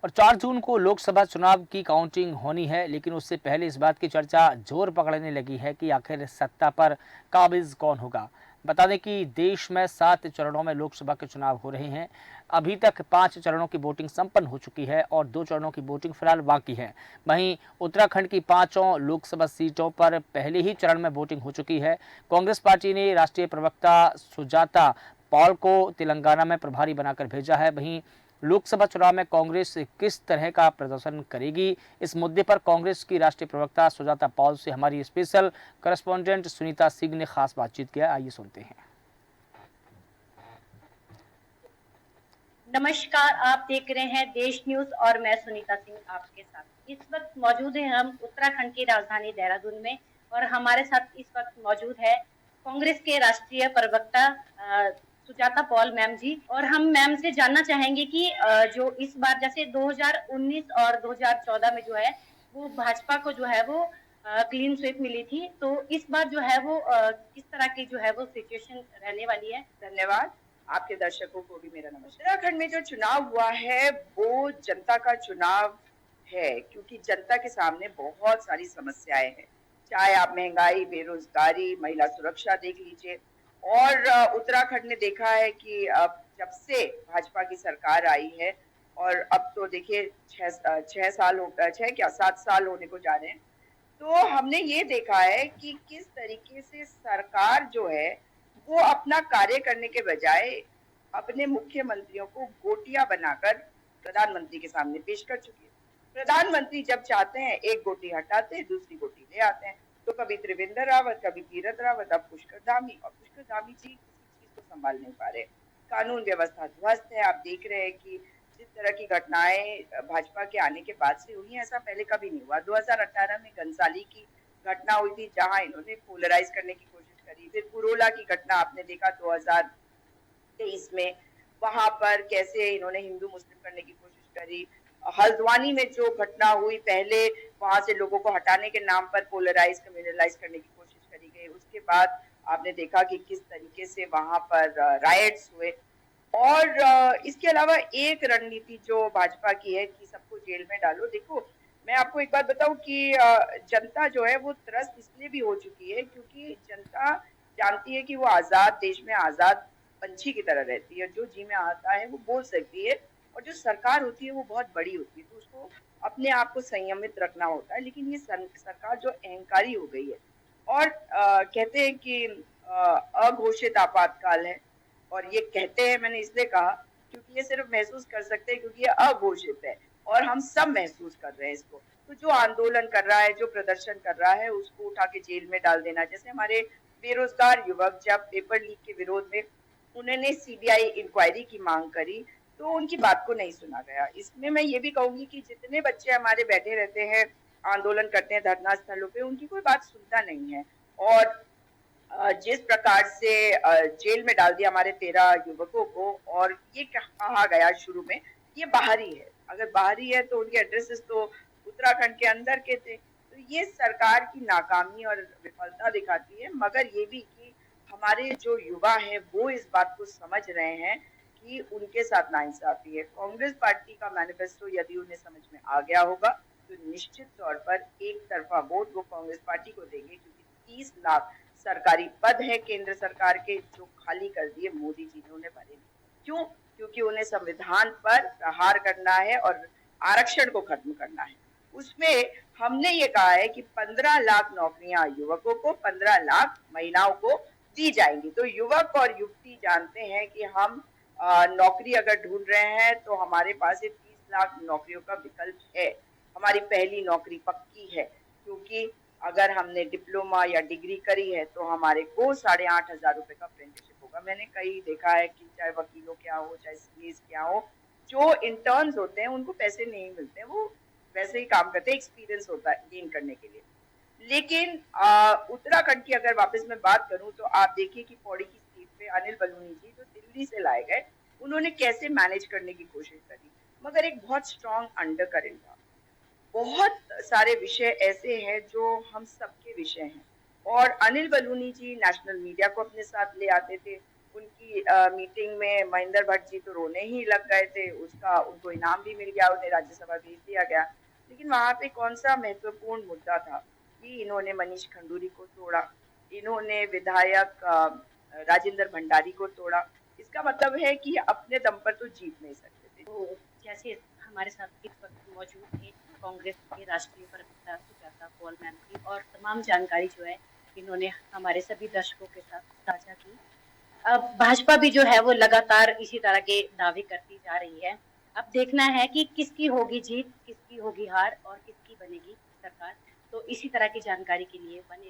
और 4 जून को लोकसभा चुनाव की काउंटिंग होनी है, लेकिन उससे पहले इस बात की चर्चा जोर पकड़ने लगी है कि आखिर सत्ता पर काबिज कौन होगा। बता दें कि देश में 7 चरणों में लोकसभा के चुनाव हो रहे हैं। अभी तक 5 चरणों की वोटिंग संपन्न हो चुकी है और 2 चरणों की वोटिंग फिलहाल बाकी है। वहीं उत्तराखंड की 5 लोकसभा सीटों पर पहले ही चरण में वोटिंग हो चुकी है। कांग्रेस पार्टी ने राष्ट्रीय प्रवक्ता सुजाता पॉल को तेलंगाना में प्रभारी बनाकर भेजा है। वहीं लोकसभा चुनाव में कांग्रेस किस तरह का प्रदर्शन करेगी, इस मुद्दे पर कांग्रेस की राष्ट्रीय प्रवक्ता सुजाता पॉल से हमारी स्पेशल करस्पॉन्डेंट सुनीता सिंह ने खास बातचीत किया। आइए सुनते हैं। नमस्कार, आप देख रहे हैं देश न्यूज और मैं सुनीता सिंह आपके साथ। इस वक्त मौजूद हैं हम उत्तराखंड की राजधानी देहरादून में और हमारे साथ इस वक्त मौजूद है कांग्रेस के राष्ट्रीय प्रवक्ता सुजाता पॉल मैम जी। और हम मैम से जानना चाहेंगे कि जो इस बार जैसे 2019 और 2014 में जो है वो भाजपा को जो है वो क्लीन स्वीप मिली थी, तो इस बार जो है वो किस तरह की जो है वो सिचुएशन रहने वाली है। धन्यवाद। आपके दर्शकों को भी मेरा नमस्कार। उत्तराखंड में जो चुनाव हुआ है वो जनता का चुनाव है, क्योंकि जनता के सामने बहुत सारी समस्याएं हैं। चाहे आप महंगाई, बेरोजगारी, महिला सुरक्षा देख लीजिए। और उत्तराखंड ने देखा है कि अब जब से भाजपा की सरकार आई है और अब तो देखिए 7 साल होने को जा रहे हैं। तो हमने ये देखा है कि किस तरीके से सरकार जो है वो अपना कार्य करने के बजाय अपने मुख्यमंत्रियों को गोटियां बनाकर प्रधानमंत्री के सामने पेश कर चुकी है। प्रधानमंत्री जब चाहते हैं एक गोटी हटाते हैं, दूसरी गोटी ले आते हैं। तो कभी त्रिवेंद्र रावत, कभी तीरथ रावत, अब पुष्कर धामी। और पुष्कर धामी जी किसी चीज को संभाल नहीं पा रहे। कानून व्यवस्था ध्वस्त है। आप देख रहे हैं कि जिस तरह की घटनाएं भाजपा के आने के बाद से हुई हैं, ऐसा पहले कभी नहीं हुआ। 2018 में घनसाली की घटना हुई थी, जहां इन्होंने पोलराइज करने की कोशिश करी। फिर पुरोला की घटना आपने देखा 2023 में, वहां पर कैसे इन्होंने हिंदू मुस्लिम करने की कोशिश करी। हल्द्वानी में जो घटना हुई, पहले वहां से लोगों को हटाने के नाम पर पोलराइज कम्युनलाइज करने की कोशिश करी गई। उसके बाद आपने देखा कि किस तरीके से वहां पर राइट्स हुए। और इसके अलावा एक रणनीति जो भाजपा की है कि सबको जेल में डालो। देखो, मैं आपको एक बात बताऊं कि जनता जो है वो त्रस्त इसलिए भी हो चुकी है क्योंकि जनता जानती है कि वो आजाद देश में आजाद पंछी की तरह रहती है। जो जी में आता है वो बोल सकती है, और जो सरकार होती है वो बहुत बड़ी होती है, तो उसको अपने आप को संयमित रखना होता है। लेकिन ये सरकार जो अहंकारी हो गई है, और कहते हैं कि अघोषित आपातकाल है। और ये कहते हैं, मैंने इसलिए कहा क्योंकि ये सिर्फ महसूस कर सकते हैं क्योंकि ये अघोषित है और हम सब महसूस कर रहे हैं इसको। तो जो आंदोलन कर रहा है, जो प्रदर्शन कर रहा है, उसको उठा के जेल में डाल देना। जैसे हमारे बेरोजगार युवक जब पेपर लीक के विरोध में उन्होंने सीबीआई इंक्वायरी की मांग करी, तो उनकी बात को नहीं सुना गया। इसमें मैं ये भी कहूंगी कि जितने बच्चे हमारे बैठे रहते हैं, आंदोलन करते हैं धरना स्थलों पे, उनकी कोई बात सुनता नहीं है। और जिस प्रकार से जेल में डाल दिया हमारे 13 युवकों को, और ये कहा गया शुरू में ये बाहरी है। अगर बाहरी है तो उनके एड्रेसेस तो उत्तराखंड के अंदर के थे। तो ये सरकार की नाकामी और विफलता दिखाती है। मगर ये भी कि हमारे जो युवा हैं वो इस बात को समझ रहे हैं कि उनके साथ नाइंसाफी है। कांग्रेस पार्टी का मैनिफेस्टो यदि उन्हें समझ में आ गया होगा तो निश्चित तौर पर एक तरफा वोट वो कांग्रेस पार्टी को देंगे, क्योंकि 30 लाख सरकारी पद है केंद्र सरकार के जो खाली कर दिए मोदी जी ने, उन्हें भरे नहीं। क्यों? क्योंकि उन्हें संविधान पर प्रहार करना है और आरक्षण को खत्म करना है। उसमें हमने ये कहा है कि 15 लाख नौकरियां युवकों को, 15 लाख महिलाओं को दी जाएंगी। तो युवक और युवती जानते हैं कि हम नौकरी अगर ढूंढ रहे हैं तो हमारे पास ये 30 लाख नौकरियों का विकल्प है। हमारी पहली नौकरी पक्की है, क्योंकि अगर हमने डिप्लोमा या डिग्री करी है तो हमारे को 8,500 रुपए का अप्रेंटिसशिप होगा। मैंने कई देखा है कि चाहे वकीलों क्या हो, चाहे सीएस क्या हो, जो इंटर्न्स होते हैं उनको पैसे नहीं मिलते, वो वैसे ही काम करते हैं, एक्सपीरियंस होता है गेन करने के लिए। लेकिन उत्तराखंड की अगर वापस मैं बात करूं तो आप देखिए कि पौड़ी की सीट पे अनिल बलूनी जी जो दिल्ली से लाए गए, उन्होंने कैसे मैनेज करने की कोशिश करी। मगर एक बहुत स्ट्रॉन्ग अंडर करेंट था। बहुत सारे विषय ऐसे हैं जो हम सबके विषय हैं, और अनिल बलूनी जी नेशनल मीडिया को अपने साथ ले आते थे। उनकी मीटिंग में महेंद्र भट्ट जी तो रोने ही लग गए थे, उसका उनको इनाम भी मिल गया, उन्हें राज्यसभा भेज दिया गया। लेकिन वहां पे कौन सा महत्वपूर्ण मुद्दा था कि इन्होंने मनीष खंडूरी को तोड़ा, इन्होंने विधायक राजेंद्र भंडारी को तोड़ा। इसका मतलब है कि अपने दम पर तो जीत नहीं सकते थे। तो जैसे हमारे साथ इस वक्त मौजूद थे कांग्रेस के राष्ट्रीय प्रवक्ता सुजाता पॉल मैम जी, और तमाम जानकारी जो है इन्होंने हमारे सभी दर्शकों के साथ साझा की। अब भाजपा भी जो है वो लगातार इसी तरह के दावे करती जा रही है। अब देखना है कि किसकी होगी जीत, किसकी होगी हार और किसकी बनेगी सरकार। तो इसी तरह की जानकारी के लिए बने